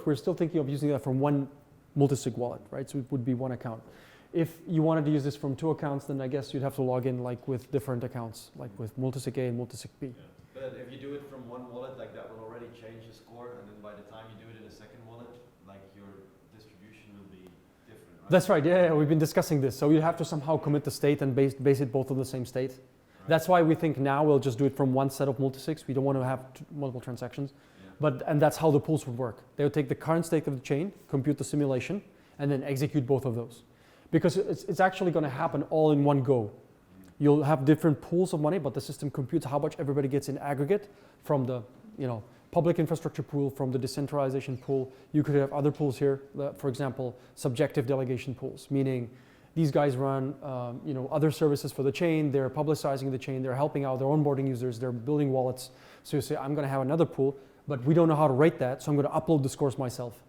we're still thinking of using that from one multisig wallet, right? So it would be one account. If you wanted to use this from 2 accounts, then I guess you'd have to log in like with different accounts, like with multisig A and multisig B. Yeah. But if you do it from one wallet, like that will already change the score, and then by the time you do it in a second wallet, like your distribution will be different, right? That's right, yeah, we've been discussing this. So you have to somehow commit the state and base it both on the same state. Right. That's why we think now we'll just do it from one set of multisigs. We don't want to have multiple transactions. Yeah. And that's how the pools would work. They would take the current state of the chain, compute the simulation, and then execute both of those. Because it's actually going to happen all in one go. You'll have different pools of money, but the system computes how much everybody gets in aggregate from the public infrastructure pool, from the decentralization pool. You could have other pools here, for example, subjective delegation pools, meaning these guys run other services for the chain, they're publicizing the chain, they're helping out, they're onboarding users, they're building wallets. So you say, I'm going to have another pool, but we don't know how to rate that, so I'm going to upload the scores myself.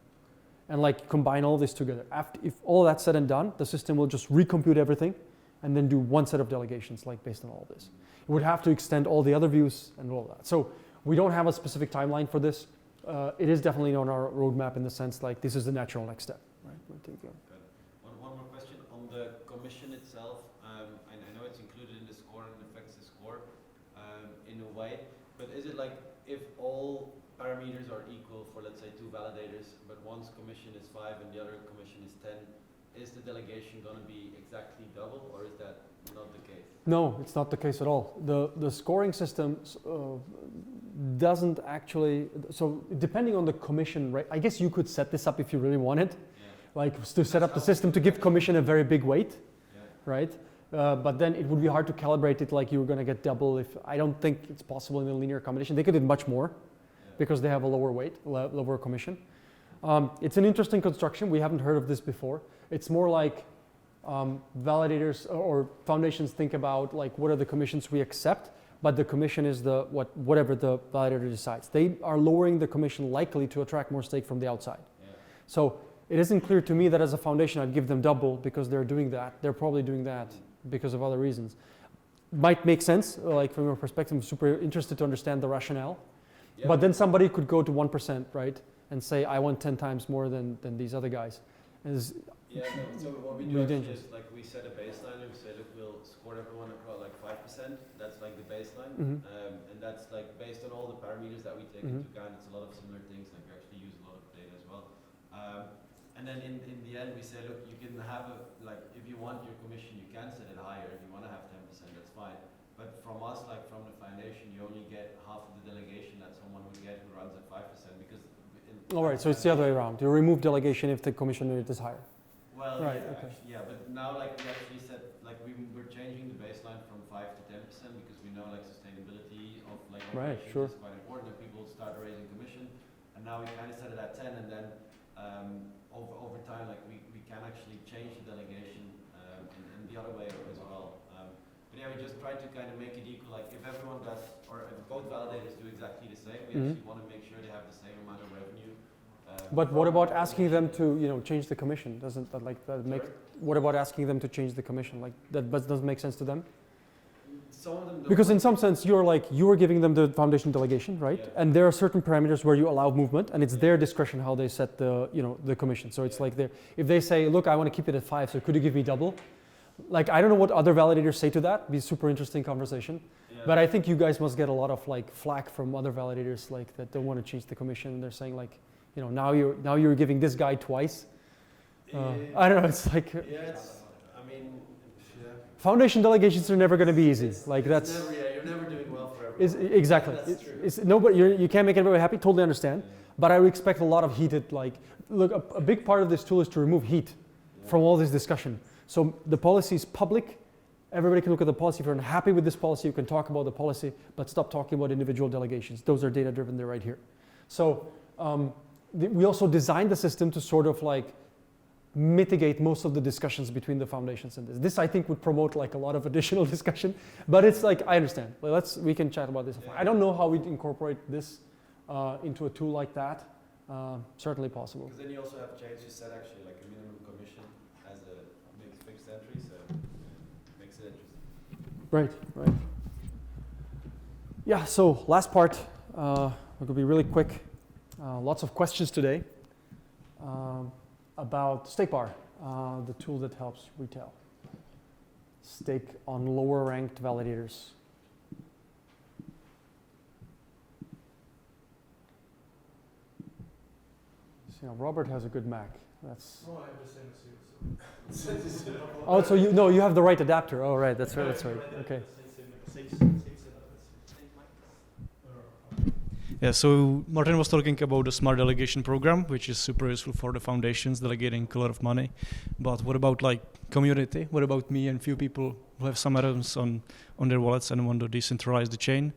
And like combine all this together. If all that's said and done, the system will just recompute everything and then do one set of delegations like based on all of this. It would have to extend all the other views and all that. So we don't have a specific timeline for this. It is definitely on our roadmap in the sense like this is the natural next step. Right? One more question on the commission itself. I know it's included in the score and affects the score in a way, but is it like if all parameters are equal for, let's say, 2 validators, but one's commission is 5 and the other commission is 10, is the delegation going to be exactly double, or is that not the case? No, it's not the case at all. The scoring system doesn't actually, so depending on the commission rate, I guess you could set this up if you really wanted, like to set up the system to give commission a very big weight, right? But then it would be hard to calibrate it like you were going to get double. I don't think it's possible in a linear combination. They could do much more because they have a lower weight, lower commission. It's an interesting construction. We haven't heard of this before. It's more like validators or foundations think about like what are the commissions we accept, but the commission is whatever the validator decides. They are lowering the commission likely to attract more stake from the outside. Yeah. So it isn't clear to me that as a foundation I'd give them double because they're doing that. They're probably doing that because of other reasons. Might make sense, like from your perspective, I'm super interested to understand the rationale. Yeah. But then somebody could go to 1%, right? And say, I want 10 times more than these other guys. So what we do is like we set a baseline and we say, look, we'll score everyone about like 5%. That's like the baseline. And that's like based on all the parameters that we take into account. It's a lot of similar things, like we actually use a lot of data as well. And then in the end, we say, look, you can have if you want your commission, you can set it higher. If you want to have 10%, that's fine. But from us, like from the foundation, you only get half of the delegation that someone would get who runs at 5% because. All right, so it's the other way around. You remove delegation if the commission rate is higher. Well, right, yeah, okay. But now like we actually said, like we're changing the baseline from 5 to 10% because we know like sustainability of like operations is quite important and people start raising commission. And now we kind of set it at 10 and then over time like we can actually change the delegation and the other way as well. But yeah, we just try to kind of make it equal. Like if everyone does, or if both validators do exactly the same, we actually want to make sure they have the same amount of revenue. But what about asking them to change the commission? Doesn't that make? What about asking them to change the commission? Like that doesn't make sense to them? some of them don't. Because in some sense, you are giving them the foundation delegation, right? Yeah. And there are certain parameters where you allow movement, and it's their discretion how they set the commission. So it's like if they say, look, I want to keep it at 5, so could you give me double? Like, I don't know what other validators say to that. It'd be a super interesting conversation. Yeah. But I think you guys must get a lot of like flack from other validators like that don't want to change the commission. They're saying like, now you're giving this guy twice. I don't know. It's like foundation delegations are never going to be easy. You're never doing well for everyone. Exactly. It's nobody. You can't make everybody happy. Totally understand. Yeah. But I would expect a lot of heated look. A big part of this tool is to remove heat from all this discussion. So the policy is public. Everybody can look at the policy. If you're unhappy with this policy, you can talk about the policy, but stop talking about individual delegations. Those are data driven. They're right here. So we also designed the system to sort of like mitigate most of the discussions between the foundations and this. This I think would promote like a lot of additional discussion, but it's like, I understand. We can chat about this. I don't know how we'd incorporate this into a tool like that. Certainly possible. Because then you also have change to set actually like a minimum commission as a big fixed entry, so it makes it interesting. Right. Yeah, so last part, we're gonna be really quick. Lots of questions today about StakeBar, the tool that helps retail stake on lower ranked validators. So, Robert has a good Mac. That's. No, I have the same as you. Oh, so you have the right adapter. Oh, right. That's right. Okay. Yeah, so Martin was talking about the smart delegation program, which is super useful for the foundations delegating a lot of money. But what about like community? What about me and few people who have some items on their wallets and want to decentralize the chain?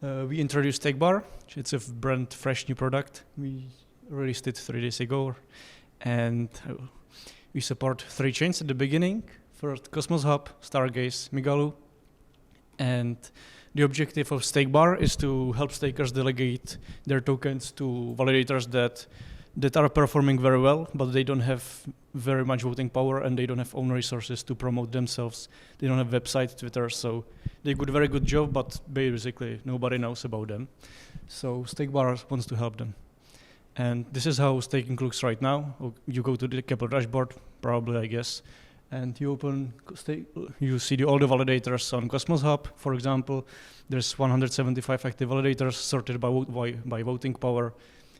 We introduced StakeBar. It's a brand fresh new product. We released it 3 days ago. And we support 3 chains at the beginning. First, Cosmos Hub, Stargaze, Migalu. And the objective of StakeBar is to help stakers delegate their tokens to validators that are performing very well, but they don't have very much voting power and they don't have own resources to promote themselves. They don't have website, Twitter, so they do a very good job, but basically nobody knows about them. So StakeBar wants to help them. And this is how staking looks right now. You go to the Kepler dashboard, probably, I guess, and you open you see all the validators on Cosmos Hub, for example. There's 175 active validators sorted by voting power.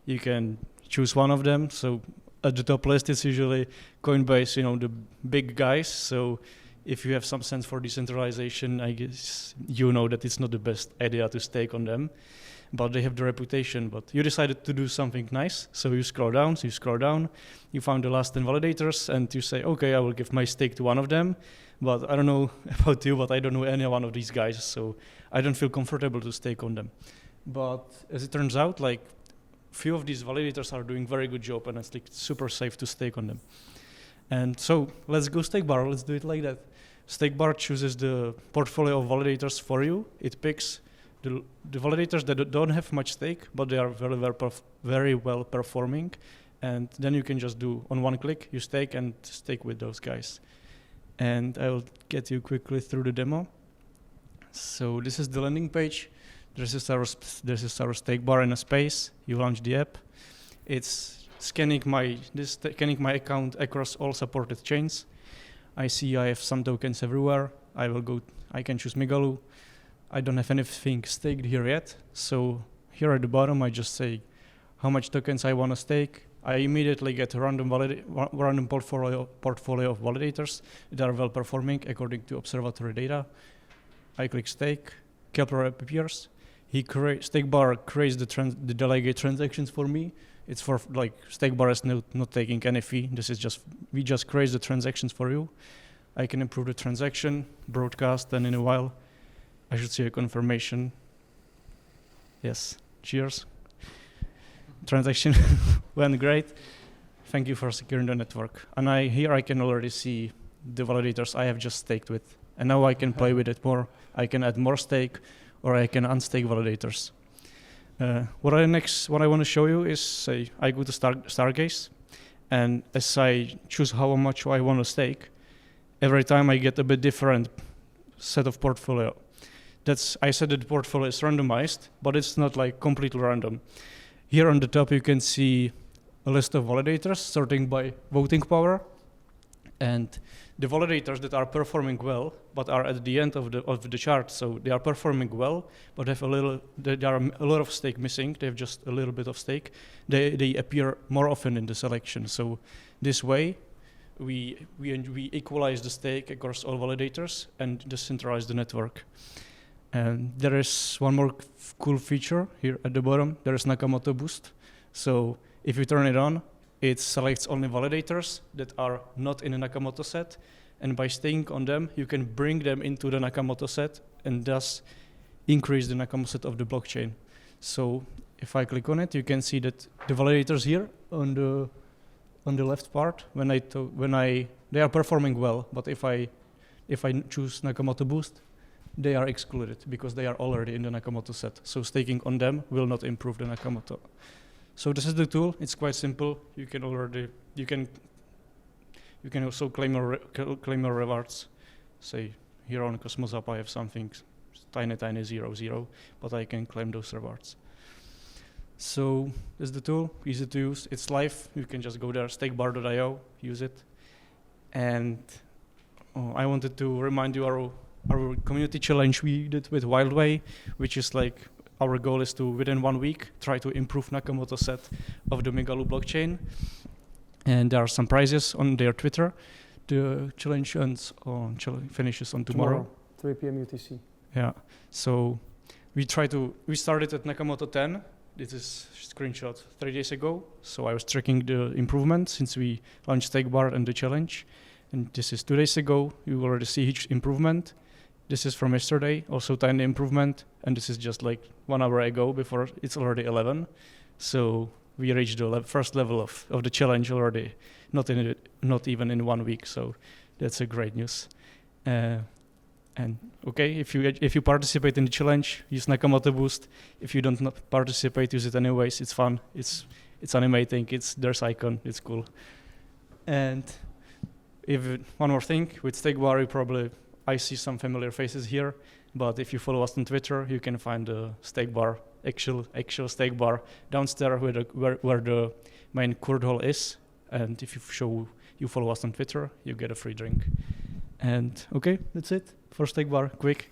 You can choose one of them. So at the top list is usually Coinbase, the big guys. So if you have some sense for decentralization, I guess you know that it's not the best idea to stake on them. But they have the reputation. But you decided to do something nice, so you scroll down, you found the last 10 validators, and you say, okay, I will give my stake to one of them. But I don't know about you, but I don't know any one of these guys, so I don't feel comfortable to stake on them. But as it turns out, like, few of these validators are doing very good job, and it's like super safe to stake on them. And so let's go StakeBar, let's do it like that. StakeBar chooses the portfolio of validators for you. It picks the validators that don't have much stake, but they are very well performing. And then you can just do, on one click, you stake and stake with those guys. And I will get you quickly through the demo. So this is the landing page. This is our StakeBar in a space. You launch the app. It's scanning my account across all supported chains. I see I have some tokens everywhere. I can choose Migalu. I don't have anything staked here yet. So here at the bottom, I just say how much tokens I want to stake. I immediately get a random portfolio of validators that are well performing according to Observatory data. I click stake. Kepler appears. StakeBar creates the delegate transactions for me. It's for StakeBar is not taking any fee. We just create the transactions for you. I can approve the transaction, broadcast, and in a while, I should see a confirmation. Yes, cheers. Transaction went great. Thank you for securing the network. And here I can already see the validators I have just staked with. And now I can play with it more. I can add more stake, or I can unstake validators. What I want to show you is, say, I go to Stargaze, and as I choose how much I want to stake, every time I get a bit different set of portfolio. I said that the portfolio is randomized, but it's not like completely random. Here on the top, you can see a list of validators sorting by voting power. And the validators that are performing well, but are at the end of the chart, so they are performing well, but have there are a lot of stake missing. They have just a little bit of stake. They appear more often in the selection. So this way, we equalize the stake across all validators and decentralize the network. And there is one more cool feature here at the bottom. There is Nakamoto Boost. So if you turn it on, it selects only validators that are not in a Nakamoto set. And by staying on them, you can bring them into the Nakamoto set and thus increase the Nakamoto set of the blockchain. So if I click on it, you can see that the validators here on the left part, they are performing well. But if I choose Nakamoto Boost, they are excluded because they are already in the Nakamoto set. So staking on them will not improve the Nakamoto. So this is the tool. It's quite simple. You can also claim your rewards. Say here on Cosmos app, I have something tiny 0, but I can claim those rewards. So this is the tool. Easy to use. It's live. You can just go there, StakeBar.io, use it. And I wanted to remind you our community challenge we did with Wildway, which is like, our goal is to, within 1 week, try to improve Nakamoto set of the Megalu blockchain. And there are some prizes on their Twitter. The challenge finishes on tomorrow. 3 p.m. UTC. Yeah. So we started at Nakamoto 10. This is screenshot 3 days ago. So I was tracking the improvement since we launched StakeBar and the challenge. And this is 2 days ago. You already see each improvement. This is from yesterday, also tiny improvement, and this is just like 1 hour ago before it's already 11. So we reached the first level of the challenge already, not even in 1 week. So that's a great news. And okay, if you participate in the challenge, use Nakamoto Boost. If you don't participate, use it anyways. It's fun. It's animating. There's icon. It's cool. And one more thing with StakeBar, I see some familiar faces here, but if you follow us on Twitter, you can find the StakeBar, actual StakeBar downstairs where the main curd hole is. And if you follow us on Twitter, you get a free drink. And okay, that's it for StakeBar. Quick.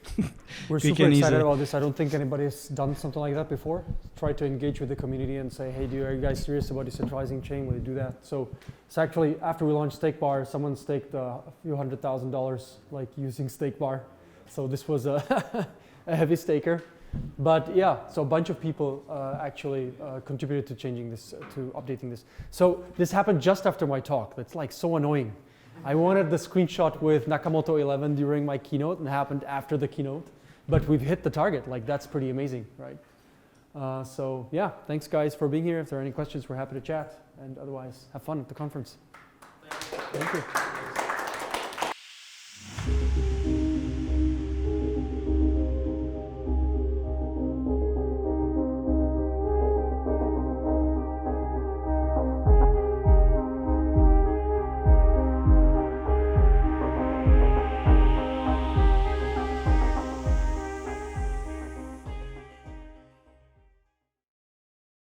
We're quick super and excited easy. about this. I don't think anybody has done something like that before. Try to engage with the community and say, hey, are you guys serious about decentralizing chain? Will you do that? So it's actually, after we launched StakeBar, someone staked a few $100,000 like using StakeBar. So this was a heavy staker. But yeah, so a bunch of people actually contributed to changing this, to updating this. So this happened just after my talk. That's like so annoying. I wanted the screenshot with Nakamoto 11 during my keynote, and it happened after the keynote. But we've hit the target. Like, that's pretty amazing, right? So yeah, thanks guys for being here. If there are any questions, we're happy to chat. And otherwise, have fun at the conference. Thank you.